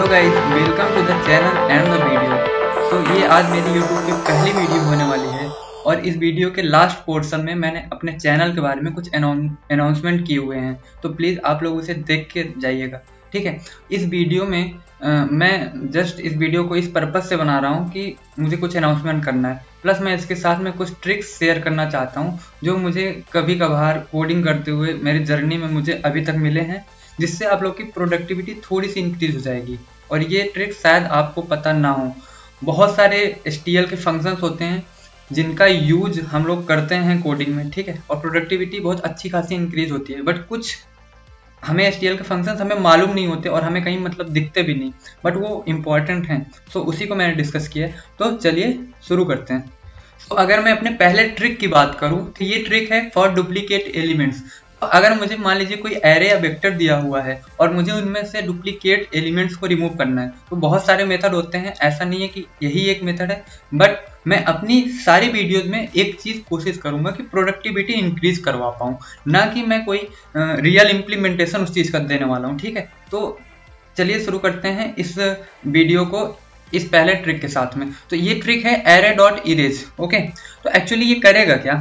Hello guys, welcome to the channel and the video. तो ये आज मेरी यूट्यूब की पहली वीडियो होने वाली है और इस वीडियो के लास्ट पोर्शन में मैंने अपने चैनल के बारे में कुछ अनाउंसमेंट किए हुए हैं, तो प्लीज़ आप लोग उसे देख के जाइएगा। ठीक है, इस वीडियो में मैं जस्ट इस वीडियो को इस पर्पज़ से बना रहा हूँ कि मुझे कुछ अनाउंसमेंट करना है, प्लस मैं इसके साथ में कुछ ट्रिक्स शेयर करना चाहता हूँ जो मुझे कभी कभार कोडिंग करते हुए मेरी जर्नी में मुझे अभी तक मिले हैं, जिससे आप लोग की प्रोडक्टिविटी थोड़ी सी इंक्रीज हो जाएगी। और ये ट्रिक शायद आपको पता ना हो। बहुत सारे STL के फंक्शंस होते हैं जिनका यूज हम लोग करते हैं कोडिंग में, ठीक है, और प्रोडक्टिविटी बहुत अच्छी खासी इंक्रीज होती है। बट कुछ हमें STL के फंक्शंस हमें मालूम नहीं होते और हमें कहीं मतलब दिखते भी नहीं, बट वो इम्पॉर्टेंट हैं। सो उसी को मैंने डिस्कस किया है, तो चलिए शुरू करते हैं। तो अगर मैं अपने पहले ट्रिक की बात करूं तो ये ट्रिक है फॉर डुप्लीकेट एलिमेंट्स। अगर मुझे मान लीजिए कोई एरे या वेक्टर दिया हुआ है और मुझे उनमें से डुप्लीकेट एलिमेंट्स को रिमूव करना है, तो बहुत सारे मेथड होते हैं, ऐसा नहीं है कि यही एक मेथड है। बट मैं अपनी सारी वीडियोस में एक चीज कोशिश करूंगा कि प्रोडक्टिविटी इंक्रीज करवा पाऊँ, ना कि मैं कोई रियल इम्प्लीमेंटेशन उस चीज का देने वाला हूँ। ठीक है, तो चलिए शुरू करते हैं इस वीडियो को इस पहले ट्रिक के साथ में। तो ये ट्रिक है array.erase। ओके, तो एक्चुअली ये करेगा क्या,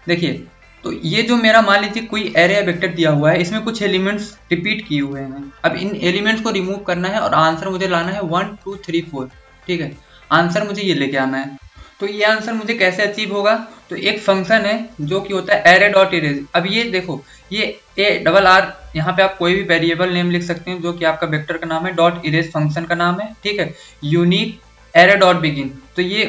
देखिए। तो ये जो मेरा मान लीजिए कोई एरे या वेक्टर दिया हुआ है, इसमें कुछ एलिमेंट्स रिपीट किए हुए हैं। अब इन एलिमेंट्स को रिमूव करना है और आंसर मुझे लाना है 1 2 3 4। ठीक है, आंसर मुझे ये लेके आना है। तो ये आंसर मुझे कैसे अचीव होगा, तो एक फंक्शन है जो कि होता है array.erase। अब ये देखो, ये ARR, यहाँ पे आप कोई भी वेरिएबल नेम लिख सकते हैं जो कि आपका वेक्टर का नाम है, .erase फंक्शन का नाम है। ठीक है, यूनिक array.begin। तो ये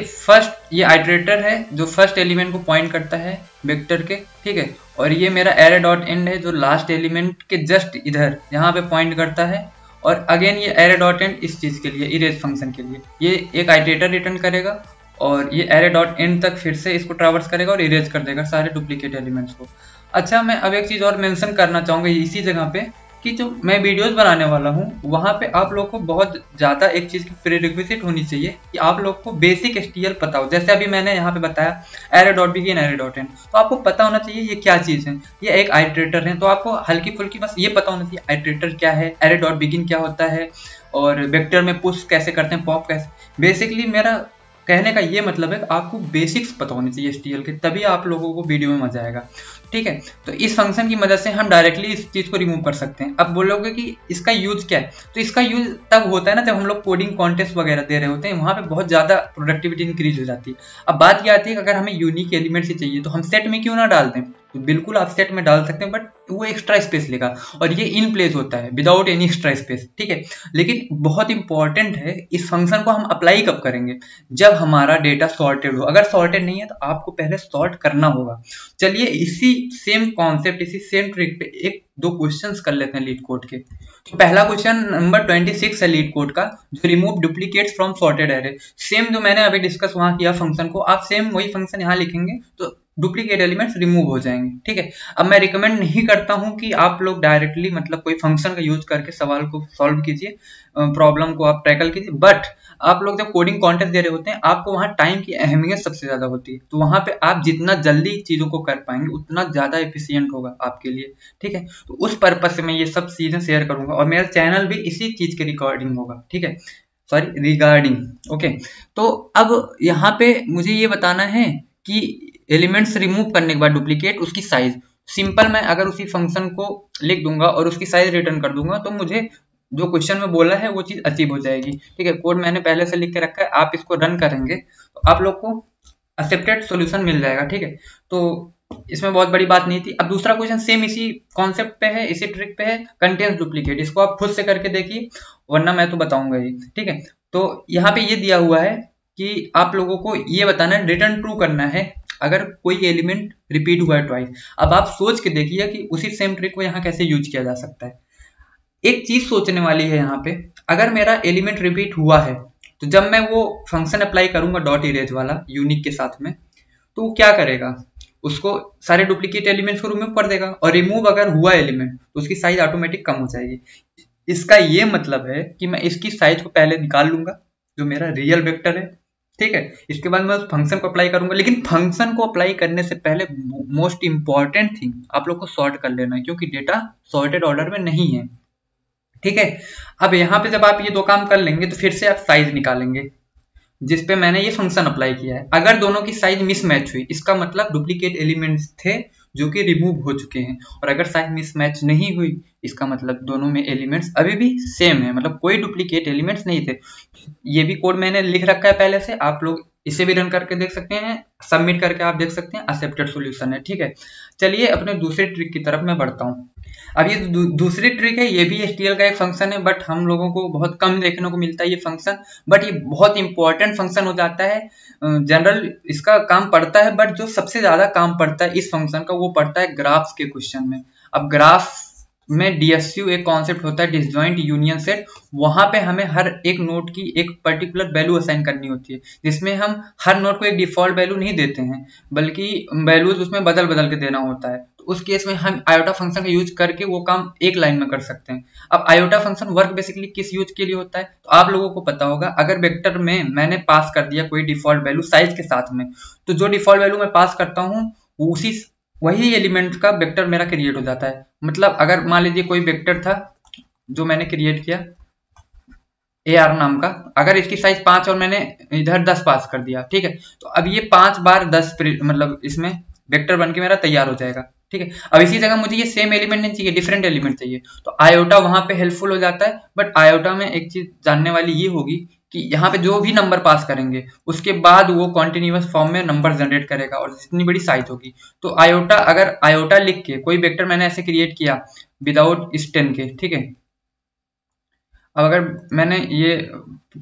ये आइटरेटर है जो फर्स्ट एलिमेंट को पॉइंट करता है वेक्टर के। ठीक है, और ये मेरा array.end है जो लास्ट एलिमेंट के जस्ट इधर यहाँ पे पॉइंट करता है। और अगेन ये array.end इस चीज के लिए, इरेज फंक्शन के लिए, ये एक आइटरेटर रिटर्न करेगा और ये array.end तक फिर से इसको ट्रैवर्स करेगा और इरेज कर देगा सारे डुप्लीकेट एलिमेंट्स को। अच्छा, मैं अब एक चीज और मेंशन करना चाहूंगा इसी जगह पे कि जो मैं वीडियोस बनाने वाला हूँ वहाँ पे आप लोग को बहुत ज़्यादा एक चीज़ की प्रीरिक्विजिट होनी चाहिए कि आप लोग को बेसिक STL पता हो। जैसे अभी मैंने यहाँ पे बताया array.begin array.end, तो आपको पता होना चाहिए ये क्या चीज़ है। ये एक आइटरेटर है, तो आपको हल्की फुल्की बस ये पता होना चाहिए आइटरेटर क्या है, array.begin क्या होता है, और वेक्टर में पुश कैसे करते हैं, पॉप कैसे। बेसिकली मेरा कहने का ये मतलब है कि आपको बेसिक्स पता होने चाहिए STL के, तभी आप लोगों को वीडियो में मजा आएगा। ठीक है, तो इस फंक्शन की मदद से हम डायरेक्टली इस चीज को रिमूव कर सकते हैं। अब बोलोगे कि इसका यूज क्या है, तो इसका यूज तब होता है ना जब हम लोग कोडिंग कॉन्टेस्ट वगैरह दे रहे होते हैं, वहां पे बहुत ज्यादा प्रोडक्टिविटी इंक्रीज हो जाती है। अब बात क्या आती है कि अगर हमें यूनिक एलिमेंट्स ही चाहिए तो हम सेट में क्यों ना डाल दें, तो बिल्कुल आप सेट में डाल सकते हैं, बट वो एक्स्ट्रा स्पेस लेगा और ये इन प्लेस होता है विदाउट एनी एक्स्ट्रा स्पेस। ठीक है, लेकिन बहुत इंपॉर्टेंट है इस फंक्शन को हम अप्लाई कब करेंगे, जब हमारा डेटा सॉर्टेड हो। अगर सॉर्टेड नहीं है तो आपको पहले सॉर्ट करना होगा। चलिए इसी सेम कॉन्सेप्ट, इसी सेम ट्रिक पे एक दो क्वेश्चंस कर लेते हैं लीड कोड के। तो पहला क्वेश्चन नंबर 26 है लीड कोड का, जो remove duplicates from sorted array. Same जो मैंने अभी डिस्कस वहां किया फंक्शन को, आप सेम वही फंक्शन यहाँ लिखेंगे तो डुप्लीकेट एलिमेंट्स रिमूव हो जाएंगे। ठीक है, अब मैं रिकमेंड नहीं करता हूं कि आप लोग डायरेक्टली मतलब कोई फंक्शन का यूज करके सवाल को सॉल्व कीजिए, प्रॉब्लम को आप टैकल कीजिए। बट आप लोग जब कोडिंग कॉन्टेस्ट दे रहे होते हैं, आपको वहां टाइम की अहमियत सबसे ज्यादा होती है, तो वहां पे आप जितना जल्दी चीजों को कर पाएंगे उतना ज्यादा एफिशिएंट होगा आपके लिए। ठीक है, तो उस पर्पज से मैं ये सब चीजें शेयर करूंगा और मेरा चैनल भी इसी चीज के रिकॉर्डिंग होगा। ठीक है, सॉरी रिगार्डिंग। ओके, तो अब यहाँ पे मुझे ये बताना है कि एलिमेंट्स रिमूव करने के बाद डुप्लीकेट उसकी साइज। सिंपल, मैं अगर उसी फंक्शन को लिख दूंगा और उसकी साइज रिटर्न कर दूंगा तो मुझे जो क्वेश्चन में बोला है वो चीज अचीव हो जाएगी। ठीक है, कोड मैंने पहले से लिख के रखा है, आप इसको रन करेंगे तो आप लोग को एक्सेप्टेड सॉल्यूशन मिल जाएगा। ठीक है, तो इसमें बहुत बड़ी बात नहीं थी। अब दूसरा क्वेश्चन सेम इसी कॉन्सेप्ट पे है, इसी ट्रिक पे है, कंटेन्स डुप्लीकेट। इसको आप खुद से करके देखिए, वरना मैं तो बताऊंगा ही। ठीक है, तो यहाँ पे ये दिया हुआ है कि आप लोगों को ये बताना है, रिटर्न ट्रू करना है अगर कोई एलिमेंट रिपीट हुआ है ट्वाइस। अब आप सोच के देखिए कि उसी सेम ट्रिक को यहाँ कैसे यूज किया जा सकता है। एक चीज सोचने वाली है यहाँ पे, अगर मेरा एलिमेंट रिपीट हुआ है तो जब मैं वो फंक्शन अप्लाई करूंगा .erase वाला यूनिक के साथ में, तो वो क्या करेगा, उसको सारे डुप्लीकेट एलिमेंट्स को रिमूव कर देगा। और रिमूव अगर हुआ एलिमेंट तो उसकी साइज ऑटोमेटिक कम हो जाएगी। इसका ये मतलब है कि मैं इसकी साइज को पहले निकाल लूंगा जो मेरा रियल वेक्टर है। ठीक है, इसके बाद मैं उस फंक्शन को अप्लाई करूंगा, लेकिन फंक्शन को अप्लाई करने से पहले मोस्ट इंपॉर्टेंट थिंग आप लोग को सॉर्ट कर लेना है, क्योंकि डेटा सॉर्टेड ऑर्डर में नहीं है। ठीक है। अब यहाँ पे जब आप ये दो काम कर लेंगे तो फिर से आप साइज निकालेंगे जिसपे मैंने ये फंक्शन अप्लाई किया है। अगर दोनों की साइज मिसमैच हुई इसका मतलब डुप्लीकेट एलिमेंट्स थे जो कि रिमूव हो चुके हैं, और अगर साइज मिसमैच नहीं हुई इसका मतलब दोनों में एलिमेंट्स अभी भी सेम है, मतलब कोई डुप्लीकेट एलिमेंट्स नहीं थे। ये भी कोड मैंने लिख रखा है पहले से, आप लोग इसे भी रन करके देख सकते हैं, सबमिट करके आप देख सकते हैं एक्सेप्टेड सॉल्यूशन है। ठीक है, चलिए अपने दूसरे ट्रिक की तरफ मैं बढ़ता हूँ। अब ये दूसरी ट्रिक है, ये भी HTML का एक फंक्शन है, बट हम लोगों को बहुत कम देखने को मिलता है ये फंक्शन, बट ये बहुत इंपॉर्टेंट फंक्शन हो जाता है। जनरल इसका काम पड़ता है, बट जो सबसे ज्यादा काम पड़ता है इस फंक्शन का वो पड़ता है ग्राफ्स के क्वेश्चन में। अब ग्राफ में DSU एक कॉन्सेप्ट होता है, डिसजॉइंट यूनियन सेट। वहां पे हमें हर एक नोड की एक पर्टिकुलर वैल्यू असाइन करनी होती है, जिसमें हम हर नोड को एक डिफॉल्ट वैल्यू नहीं देते हैं, बल्कि वैल्यूज उसमें बदल बदल के देना होता है। तो उस केस में हम आयोटा फंक्शन का यूज करके वो काम एक लाइन में कर सकते हैं। अब आयोटा फंक्शन वर्क बेसिकली किस यूज के लिए होता है तो आप लोगों को पता होगा। अगर वेक्टर में मैंने पास कर दिया कोई डिफॉल्ट वैल्यू साइज के साथ में, तो जो डिफॉल्ट वैल्यू मैं पास करता हूँ उसी वही एलिमेंट का वेक्टर मेरा क्रिएट हो जाता है। मतलब अगर मान लीजिए कोई वेक्टर था जो मैंने क्रिएट किया AR नाम का, अगर इसकी साइज 5 और मैंने इधर 10 पास कर दिया, ठीक है, तो अब ये 5 बार 10 मतलब इसमें वेक्टर बन के मेरा तैयार हो जाएगा। ठीक है, अब इसी जगह मुझे ये सेम एलिमेंट नहीं चाहिए, डिफरेंट एलिमेंट चाहिए, तो आयोटा वहां पे हेल्पफुल हो जाता है। बट आयोटा में एक चीज जानने वाली ये होगी कि यहाँ पे जो भी नंबर पास करेंगे उसके बाद वो कॉन्टिन्यूअस फॉर्म में नंबर जनरेट करेगा, और जितनी बड़ी साइज होगी तो आयोटा, अगर आयोटा लिख के कोई वेक्टर मैंने ऐसे क्रिएट किया विदाउट स्टेन के, ठीक है, अब अगर मैंने ये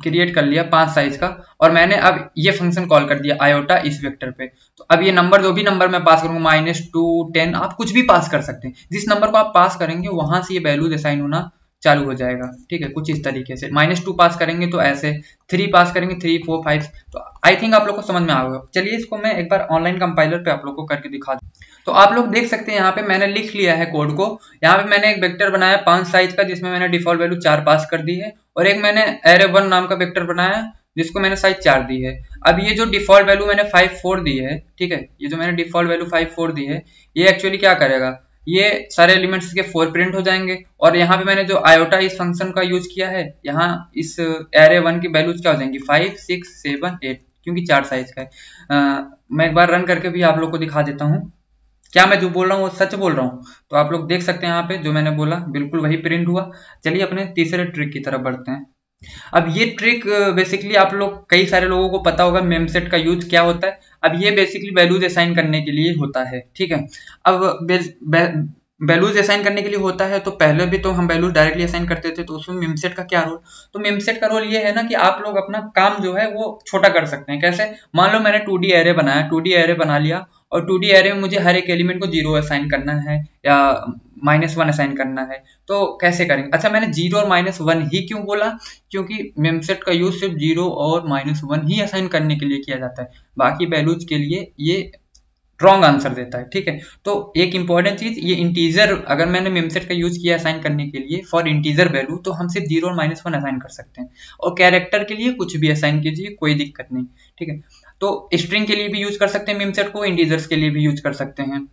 क्रिएट कर लिया 5 साइज का और मैंने अब ये फंक्शन कॉल कर दिया आयोटा इस वेक्टर पे, तो अब ये नंबर जो भी नंबर मैं पास करूंगा -2 10 आप कुछ भी पास कर सकते हैं। जिस नंबर को आप पास करेंगे वहां से ये वैल्यूज असाइन होना चालू हो जाएगा। ठीक है, कुछ इस तरीके से -2 पास करेंगे तो ऐसे, 3 पास करेंगे 3 4 5, तो आई थिंक आप लोग को समझ में आ गया। चलिए इसको मैं एक बार ऑनलाइन कंपाइलर पे आप लोग को करके दिखा दूं। तो आप लोग देख सकते हैं यहाँ पे मैंने लिख लिया है कोड को। यहाँ पे मैंने एक वेक्टर बनाया 5 साइज का जिसमें मैंने डिफॉल्ट वैल्यू 4 पास कर दी है, और एक मैंने array1 नाम का वेक्टर बनाया जिसको मैंने साइज 4 दी है। अब ये जो डिफॉल्ट वैल्यू मैंने 5 4 दी है, ठीक है, ये जो मैंने डिफॉल्ट वैल्यू 5 4 दी है, ये एक्चुअली क्या करेगा, ये सारे एलिमेंट्स के 4 प्रिंट हो जाएंगे। और यहाँ पे मैंने जो आयोटा इस फंक्शन का यूज किया है, यहाँ इस array1 की वैल्यूज क्या हो जाएंगी 5 6 7 8, क्योंकि 4 साइज का है। मैं एक बार रन करके भी आप लोग को दिखा देता हूँ क्या मैं जो बोल रहा हूँ वो सच बोल रहा हूँ। तो आप लोग देख सकते हैं यहाँ पे जो मैंने बोला बिल्कुल वही प्रिंट हुआ। चलिए अपने तीसरे ट्रिक की तरफ बढ़ते हैं। अब ये ट्रिक बेसिकली आप लोग, कई सारे लोगों को पता होगा मेमसेट का यूज क्या होता है। अब ये बेसिकली वैल्यूज असाइन करने के लिए होता है। ठीक है, अब वैल्यूज असाइन करने के लिए होता है, तो पहले भी तो हम वैल्यूज डायरेक्टली असाइन करते थे, तो उसमें मेमसेट का क्या रोल। तो मेमसेट का रोल ये है ना कि आप लोग अपना काम जो है वो छोटा कर सकते हैं। कैसे, मान लो मैंने 2D एरे बनाया, 2D एरे बना लिया, और 2D एरे में मुझे हर एक एलिमेंट को 0 असाइन करना है या -1 असाइन करना है, तो कैसे करेंगे। अच्छा, मैंने 0 और -1 ही क्यों बोला, क्योंकि मेमसेट का यूज सिर्फ 0 और -1 ही असाइन करने के लिए किया जाता है, बाकी वैल्यूज के लिए ये रॉन्ग आंसर देता है। ठीक है, तो एक इंपॉर्टेंट चीज, ये इंटीजर, अगर मैंने मेमसेट का यूज किया असाइन करने के लिए फॉर इंटीजर वैल्यू, तो हम सिर्फ 0 और -1 असाइन कर सकते हैं, और कैरेक्टर के लिए कुछ भी असाइन कीजिए, कोई दिक्कत नहीं। ठीक है, तो स्ट्रिंग के लिए भी यूज कर सकते हैं मेमसेट को, इंटीजर्स के लिए भी यूज कर सकते हैं।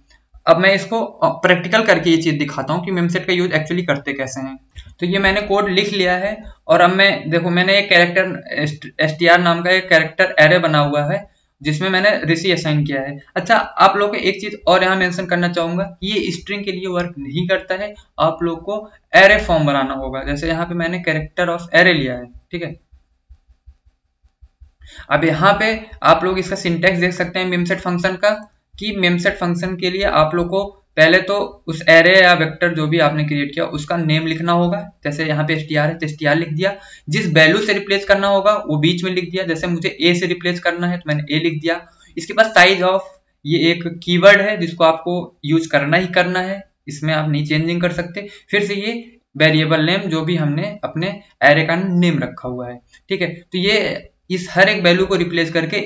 अब मैं इसको प्रैक्टिकल करके ये चीज दिखाता हूँ कि मेमसेट का यूज एक्चुअली करते कैसे हैं। तो ये मैंने कोड लिख लिया है, और अब मैं देखो मैंने एक कैरेक्टर str नाम का एक कैरेक्टर एरे बना हुआ है जिसमें मैंने ऋषि असाइन किया है। अच्छा, आप लोग को एक चीज और यहाँ मेंशन करना चाहूंगा, ये स्ट्रिंग के लिए वर्क नहीं करता है, आप लोग को एरे फॉर्म बनाना होगा। जैसे यहाँ पे मैंने कैरेक्टर ऑफ एरे लिया है। ठीक है, अब यहाँ पे आप लोग इसका सिंटैक्स देख सकते हैं मेमसेट फंक्शन का, कि मेमसेट फंक्शन के लिए आप लोग को पहले तो उस एरे या वेक्टर जो भी आपने क्रिएट किया उसका नेम लिखना होगा। जैसे यहाँ पे str है तो str लिख दिया, जिस वैल्यू से रिप्लेस करना होगा वो बीच में लिख दिया, जैसे मुझे a से रिप्लेस करना है तो मैंने a लिख दिया। इसके बाद साइज ऑफ, ये एक कीवर्ड है जिसको आपको यूज करना ही करना है, इसमें आप नहीं चेंजिंग कर सकते। फिर से ये वेरिएबल नेम जो भी हमने अपने एरे का नेम रखा हुआ है। ठीक है, तो ये इस हर एक वैल्यू को रिप्लेस करके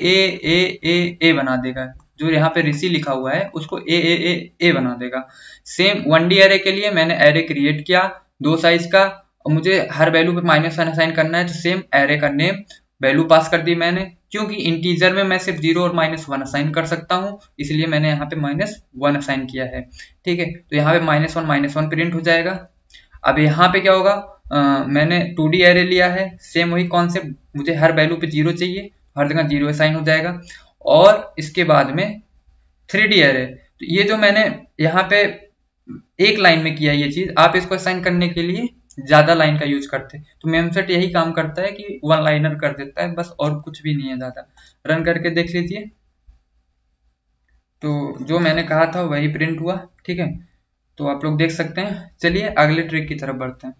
ए बना देगा, जो यहाँ पे ऋषि लिखा हुआ है उसको ए बना देगा। सेम 1D एरे के लिए मैंने एरे क्रिएट किया 2 साइज का, और मुझे हर वैल्यू पे -1 असाइन करना है, तो सेम एरे का नेम वैल्यू पास कर दी मैंने, क्योंकि इंटीजर में मैं सिर्फ 0 और -1 असाइन कर सकता हूँ, इसलिए मैंने यहाँ पे -1 असाइन किया है। ठीक है, तो यहाँ पे -1 प्रिंट हो जाएगा। अब यहाँ पे क्या होगा, मैंने 2D एरे लिया है, सेम वही कॉन्सेप्ट, मुझे हर वैल्यू पे 0 चाहिए, हर जगह 0 असाइन हो जाएगा। और इसके बाद में 3D एरे, तो ये जो मैंने यहाँ पे एक लाइन में किया ये चीज, आप इसको असाइन करने के लिए ज्यादा लाइन का यूज करते हैं। तो मेमसेट यही काम करता है कि वन लाइनर कर देता है बस, और कुछ भी नहीं है ज्यादा। रन करके देख लीजिए, तो जो मैंने कहा था वही प्रिंट हुआ। ठीक है, तो आप लोग देख सकते हैं। चलिए अगले ट्रिक की तरफ बढ़ते हैं।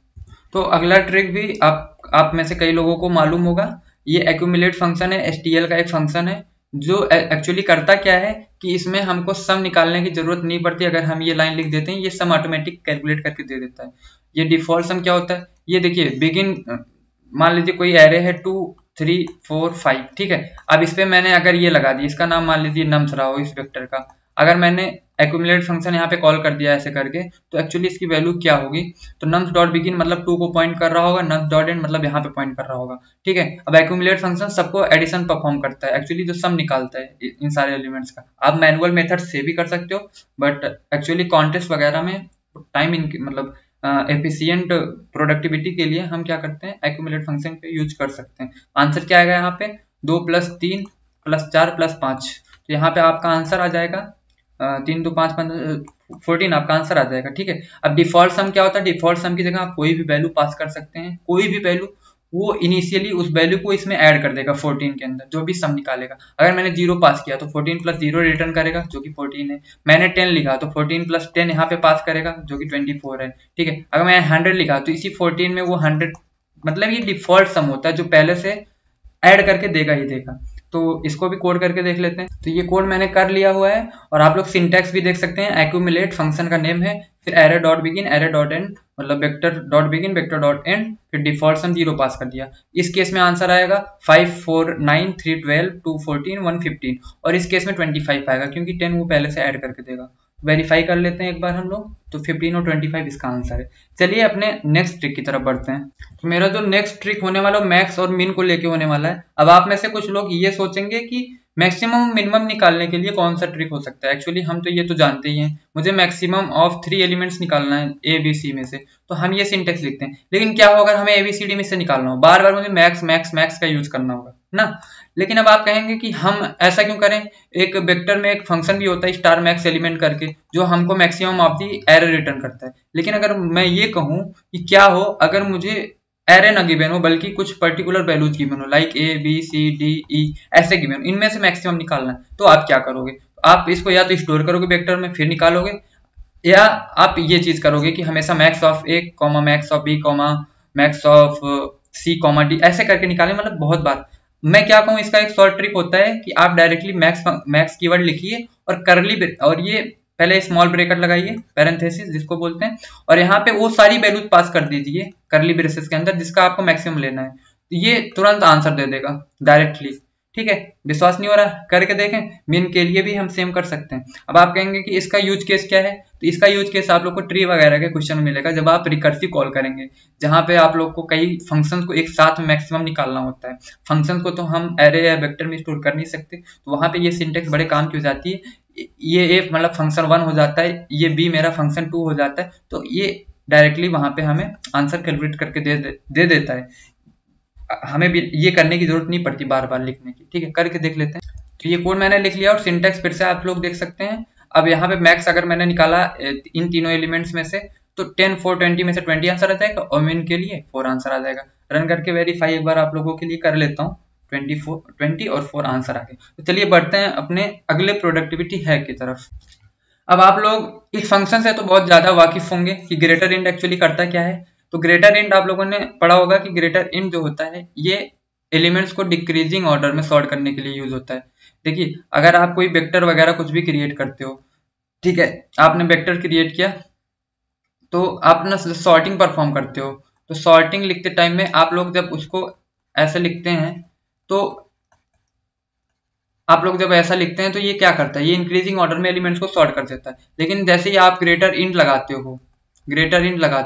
तो अगला ट्रिक भी आप में से कई लोगों को मालूम होगा, ये एक्यूमुलेट फंक्शन है, STL का एक फंक्शन है जो एक्चुअली करता क्या है कि इसमें हमको सम निकालने की जरूरत नहीं पड़ती। अगर हम ये लाइन लिख देते हैं, ये सम ऑटोमेटिक कैलकुलेट करके दे देता है। ये डिफॉल्ट सम क्या होता है, ये देखिए बिगिन, मान लीजिए कोई एरे है 2 3 4 5, ठीक है। अब इस पे मैंने अगर ये लगा दी, इसका नाम मान लीजिए नम्स रहा हो इस वेक्टर का, अगर मैंने एक्यूमुलेट फंक्शन यहाँ पे कॉल कर दिया ऐसे करके, तो एक्चुअली इसकी वैल्यू क्या होगी, तो नम्स डॉट बिगिन मतलब 2 को पॉइंट कर रहा होगा, नम्स डॉट एंड मतलब यहाँ पे पॉइंट कर रहा होगा। ठीक है, अब एक्यूमुलेट फंक्शन सबको एडिशन परफॉर्म करता है, एक्चुअली जो सम निकालता है इन सारे एलिमेंट्स का। आप मैनुअल मेथड से भी कर सकते हो, बट एक्चुअली कॉन्टेस्ट वगैरह में टाइम मतलब एफिशिएंट प्रोडक्टिविटी के लिए हम क्या करते हैं, एक्यूमुलेट फंक्शन का यूज कर सकते हैं। आंसर क्या आएगा यहाँ पे, 2 + 3 + 4 + 5, तो यहाँ पे आपका आंसर आ जाएगा 3 2 5 14 आपका आंसर आ जाएगा। ठीक है, अब डिफॉल्ट सम क्या होता है, डिफॉल्ट सम की जगह आप कोई भी वैल्यू पास कर सकते हैं, कोई भी वैल्यू, वो इनिशियली उस वैल्यू को इसमें ऐड कर देगा 14 के अंदर, जो भी सम निकालेगा। अगर मैंने 0 पास किया तो 14 + 0 रिटर्न करेगा जो कि 14 है। मैंने 10 लिखा तो 14 + 10 यहाँ पे पास करेगा जो कि 24 है। ठीक है, अगर मैंने 100 लिखा तो इसी 14 में वो 100, मतलब ये डिफॉल्ट सम होता है जो पहले से ऐड करके देगा ही देगा। तो इसको भी कोड करके देख लेते हैं। तो ये कोड मैंने कर लिया हुआ है, और आप लोग सिंटैक्स भी देख सकते हैं। एक्यूमुलेट फंक्शन का नेम है, फिर array dot begin array dot end, मतलब vector dot begin vector dot end, फिर डिफॉल्ट सम 0 पास कर दिया। इस केस में आंसर आएगा 5 4 9 3 12 2 14 1 15, और इस केस में 25 आएगा क्योंकि 10 वो पहले से ऐड करके देगा। वेरीफाई कर लेते हैं एक बार हम लोग, तो 15 और 25 इसका आंसर है। चलिए अपने नेक्स्ट ट्रिक की तरफ बढ़ते हैं। तो मेरा जो नेक्स्ट ट्रिक होने वाला है मैक्स और मिन को लेके होने वाला है। अब आप में से कुछ लोग ये सोचेंगे कि मैक्सिमम मिनिमम निकालने के लिए कौन सा ट्रिक हो सकता है। एक्चुअली हम तो ये तो जानते ही हैं, मुझे मैक्सिमम ऑफ 3 एलिमेंट्स निकालना है ABC में से, तो हम ये सिंटेक्स लिखते हैं। लेकिन क्या होगा, हमें ABCD में से निकालना हो, बार बार मुझे मैक्स मैक्स मैक्स का यूज करना होगा ना। लेकिन अब आप कहेंगे कि हम ऐसा क्यों करें, एक वेक्टर में एक फंक्शन भी होता है स्टार मैक्स एलिमेंट करके, जो हमको maximum of the array return करता है। लेकिन अगर मैं ये कहूं कि क्या हो अगर मुझे एरे ना गिवन हो बल्कि कुछ पर्टिकुलर वैल्यूज गिवन हो, लाइक ABCDE ऐसे गिवन हो, इनमें से मैक्सिमम निकालना है, तो आप क्या करोगे, आप इसको या तो स्टोर करोगे वेक्टर में फिर निकालोगे, या आप ये चीज करोगे कि हमेशा max of A, max of B, max of C, D ऐसे करके निकालें, मतलब बहुत बार। मैं क्या कहूँ, इसका एक शॉर्ट ट्रिक होता है कि आप डायरेक्टली मैक्स कीवर्ड लिखिए और करली, और ये पहले स्मॉल ब्रेकेट लगाइए, पैरेंथेसिस जिसको बोलते हैं, और यहाँ पे वो सारी वैल्यूज पास कर दीजिए करली ब्रेसेस के अंदर जिसका आपको मैक्सिमम लेना है, तो ये तुरंत आंसर दे देगा डायरेक्टली। ठीक है, विश्वास नहीं हो रहा, करके देखें। मिन के लिए भी हम सेम कर सकते हैं। अब आप कहेंगे कि इसका यूज केस क्या है, तो इसका यूज केस आप लोग को ट्री वगैरह के क्वेश्चन मिलेगा जब आप रिकर्सिव कॉल करेंगे, जहां पे आप लोग को कई फंक्शंस को एक साथ मैक्सिमम निकालना होता है। फंक्शंस को तो हम एरे या वेक्टर में स्टोर कर नहीं सकते, तो वहां पे ये सिंटेक्स बड़े काम की हो जाती है। ये A मतलब फंक्शन 1 हो जाता है, ये B मेरा फंक्शन 2 हो जाता है, तो ये डायरेक्टली वहां पे हमें आंसर कैलकुलेट करके दे देता है। हमें भी ये करने की जरूरत नहीं पड़ती बार बार लिखने की। ठीक है, करके देख लेते हैं। तो ये कोड मैंने लिख लिया और सिंटेक्स फिर से आप लोग देख सकते हैं। अब यहाँ पे मैक्स अगर मैंने निकाला इन तीनों एलिमेंट्स में से, तो 10 4 20 में से 20 आंसर आ जाएगा, और मिन के लिए 4 आंसर आ जाएगा। रन करके वेरीफाई एक बार आप लोगों के लिए कर लेता हूँ। 20 और 4 आंसर आ गए। तो चलिए बढ़ते हैं अपने अगले प्रोडक्टिविटी हैक की तरफ। अब आप लोग इस फंक्शन से तो बहुत ज्यादा वाकिफ होंगे कि ग्रेटर इंट एक्चुअली करता क्या है। तो ग्रेटर इंट आप लोगों ने पढ़ा होगा कि ग्रेटर इंट जो होता है ये एलिमेंट्स को डिक्रीजिंग ऑर्डर में सॉर्ट करने के लिए यूज होता है। देखिए, अगर आप कोई वेक्टर वगैरह कुछ भी क्रिएट करते हो, ठीक है, आपने वेक्टर क्रिएट किया तो आप ना सॉर्टिंग परफॉर्म करते हो, तो सॉर्टिंग लिखते टाइम में आप लोग जब उसको ऐसे लिखते हैं, तो आप लोग जब ऐसा लिखते हैं तो ये क्या करता है, ये इंक्रीजिंग ऑर्डर में एलिमेंट्स को सॉर्ट कर देता है। लेकिन जैसे ही आप ग्रेटर इंट लगाते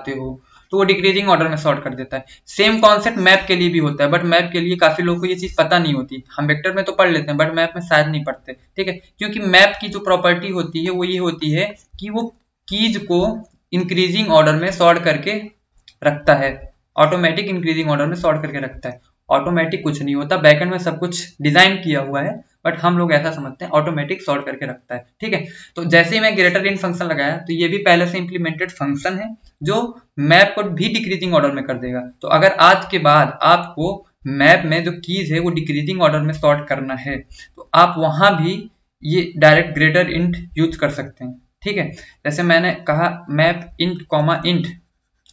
हो तो वो डिक्रीजिंग ऑर्डर में सॉर्ट कर देता है। सेम कॉन्सेप्ट मैप के लिए भी होता है, बट मैप के लिए काफी लोगों को ये चीज पता नहीं होती। हम वेक्टर में तो पढ़ लेते हैं बट मैप में शायद नहीं पढ़ते। ठीक है, क्योंकि मैप की जो प्रॉपर्टी होती है वो ये होती है कि वो कीज को इंक्रीजिंग ऑर्डर में सॉर्ट करके रखता है, ऑटोमेटिक इंक्रीजिंग ऑर्डर में सॉर्ट करके रखता है। ऑटोमेटिक कुछ नहीं होता, बैकएंड में सब कुछ डिजाइन किया हुआ है, बट हम लोग ऐसा समझते हैं ऑटोमेटिक सॉर्ट करके रखता है। ठीक है, तो जैसे ही मैं ग्रेटर इन फंक्शन लगाया तो ये भी पहले से इंप्लीमेंटेड फंक्शन है जो मैप को भी डिक्रीजिंग ऑर्डर में कर देगा। तो अगर आज के बाद आपको मैप में जो कीज है वो डिक्रीजिंग ऑर्डर में सॉर्ट करना है तो आप वहां भी ये डायरेक्ट ग्रेटर इंट यूज कर सकते हैं। ठीक है, जैसे मैंने कहा मैप इंट कॉमा इंट,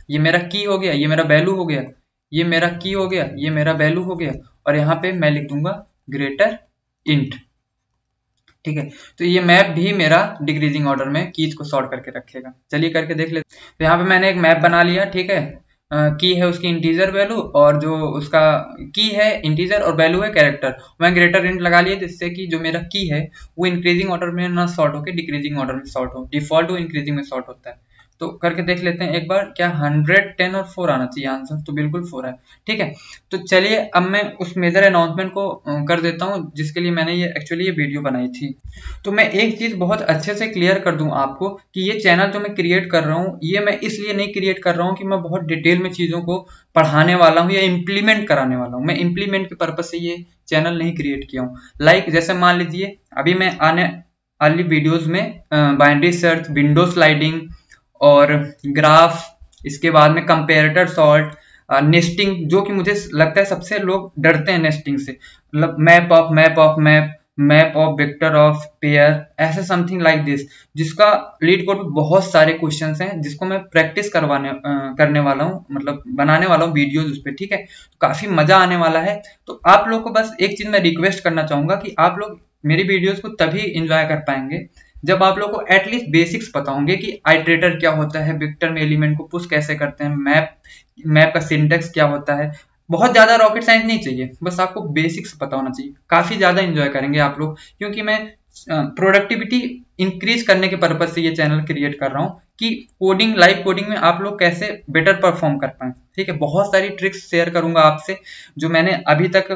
ये मेरा की हो गया, ये मेरा वैल्यू हो गया, ये मेरा की हो गया, ये मेरा वैल्यू हो गया, और यहाँ पे मैं लिख दूंगा ग्रेटर इंट। ठीक है, तो ये मैप भी मेरा डिक्रीजिंग ऑर्डर में कीज को सॉर्ट करके रखेगा। चलिए करके देख लेते। तो यहाँ पे मैंने एक मैप बना लिया। ठीक है, की है उसकी इंटीजर वैल्यू, और जो उसका की है इंटीजर और वैल्यू है कैरेक्टर। मैं ग्रेटर इंट लगा लिया जिससे कि जो मेरा की है वो इंक्रीजिंग ऑर्डर में ना सॉर्ट होकर डिक्रीजिंग ऑर्डर में सॉर्ट हो। डिफॉल्ट वो इंक्रीजिंग में सॉर्ट होता है। तो करके देख लेते हैं एक बार, क्या 100, 10 और 4 आना चाहिए आंसर, तो बिल्कुल 4 है। ठीक है, तो चलिए अब मैं उस मेजर अनाउंसमेंट को कर देता हूँ जिसके लिए मैंने ये वीडियो बनाई थी। तो मैं एक चीज बहुत अच्छे से क्लियर कर दूं आपको कि ये चैनल जो मैं क्रिएट कर रहा हूँ ये मैं इसलिए नहीं क्रिएट कर रहा हूँ कि मैं बहुत डिटेल में चीजों को पढ़ाने वाला हूँ या इम्प्लीमेंट कराने वाला हूँ। मैं इम्प्लीमेंट के पर्पज से ये चैनल नहीं क्रिएट किया हूँ। लाइक जैसे मान लीजिए अभी मैं आने वाली वीडियोज में बाइनरी सर्च, विंडो स्लाइडिंग और ग्राफ, इसके बाद में कंपेरेटर सॉर्ट, नेस्टिंग, जो कि मुझे लगता है सबसे लोग डरते हैं नेस्टिंग से, मतलब map of map, map of vector of pair, ऐसे समथिंग लाइक दिस, जिसका लीड कोड पे बहुत सारे क्वेश्चंस हैं जिसको मैं प्रैक्टिस करने वाला हूँ, मतलब बनाने वाला हूँ वीडियोज उस पर। ठीक है, तो काफी मजा आने वाला है। तो आप लोग को बस एक चीज मैं रिक्वेस्ट करना चाहूंगा कि आप लोग मेरी वीडियोज को तभी इंजॉय कर पाएंगे जब आप लोग को एटलीस्ट बेसिक्स पता होंगे कि आइटरेटर क्या होता है, वेक्टर में एलिमेंट को पुश कैसे करते हैं, मैप का सिंटेक्स क्या होता है। बहुत ज्यादा रॉकेट साइंस नहीं चाहिए, बस आपको बेसिक्स पता होना चाहिए। काफी ज्यादा एंजॉय करेंगे आप लोग, क्योंकि मैं प्रोडक्टिविटी इंक्रीज करने के पर्पज से ये चैनल क्रिएट कर रहा हूँ कि कोडिंग, लाइव कोडिंग में आप लोग कैसे बेटर परफॉर्म कर पाए। ठीक है, बहुत सारी ट्रिक्स शेयर करूंगा आपसे जो मैंने अभी तक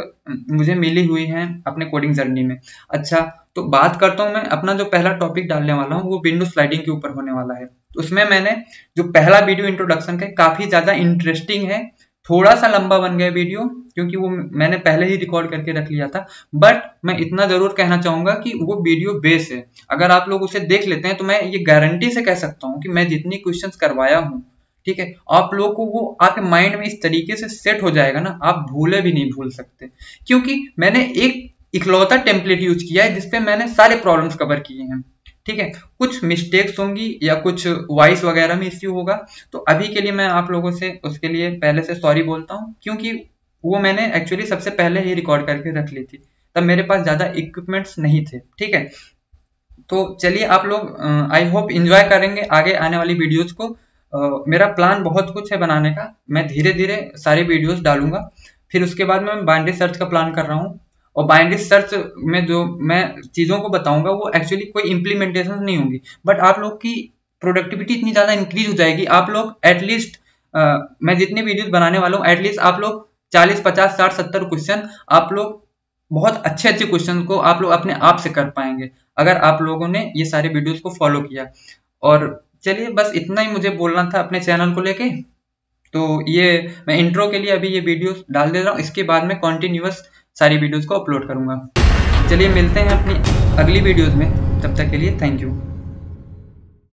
मुझे मिली हुई हैं अपने कोडिंग जर्नी में। अच्छा, तो बात करता हूँ मैं अपना जो पहला टॉपिक डालने वाला हूँ वो विंडो स्लाइडिंग के ऊपर होने वाला है। तो उसमें मैंने जो पहला वीडियो इंट्रोडक्शन का काफी ज्यादा इंटरेस्टिंग है, थोड़ा सा लंबा बन गया वीडियो क्योंकि वो मैंने पहले ही रिकॉर्ड करके रख लिया था, बट मैं इतना जरूर कहना चाहूंगा कि वो वीडियो बेस है। अगर आप लोग उसे देख लेते हैं तो मैं ये गारंटी से कह सकता हूँ कि मैं जितनी क्वेश्चंस करवाया हूँ, ठीक है, आप लोगों को वो आपके माइंड में इस तरीके से सेट हो जाएगा ना, आप भूले भी नहीं भूल सकते, क्योंकि मैंने एक इकलौता टेम्पलेट यूज किया है जिसपे मैंने सारे प्रॉब्लम्स कवर किए हैं। ठीक है, कुछ मिस्टेक्स होंगी या कुछ वॉइस वगैरह में इश्यू होगा, तो अभी के लिए मैं आप लोगों से उसके लिए पहले से सॉरी बोलता हूँ, क्योंकि वो मैंने एक्चुअली सबसे पहले ही रिकॉर्ड करके रख ली थी, तब मेरे पास ज्यादा इक्विपमेंट्स नहीं थे। ठीक है, तो चलिए आप लोग आई होप इंजॉय करेंगे आगे आने वाली वीडियोस को। मेरा प्लान बहुत कुछ है बनाने का, मैं धीरे धीरे सारी वीडियोस डालूंगा। फिर उसके बाद मैं बाइनरी सर्च का प्लान कर रहा हूँ, और बाइनरी सर्च में जो मैं चीजों को बताऊंगा वो एक्चुअली कोई इंप्लीमेंटेशन नहीं होंगी, बट आप लोग की प्रोडक्टिविटी इतनी ज्यादा इंक्रीज हो जाएगी। आप लोग एटलीस्ट मैं जितनी वीडियोस बनाने वाला हूँ एटलीस्ट आप लोग 40, 50, 60, 70 क्वेश्चन आप लोग बहुत अच्छे क्वेश्चन को आप लोग अपने आप से कर पाएंगे अगर आप लोगों ने ये सारे वीडियोस को फॉलो किया। और चलिए बस इतना ही मुझे बोलना था अपने चैनल को लेके। तो ये मैं इंट्रो के लिए अभी ये वीडियोस डाल दे रहा हूँ, इसके बाद में कॉन्टिन्यूअस सारी वीडियोस को अपलोड करूंगा। चलिए मिलते हैं अपनी अगली वीडियोस में, तब तक के लिए थैंक यू।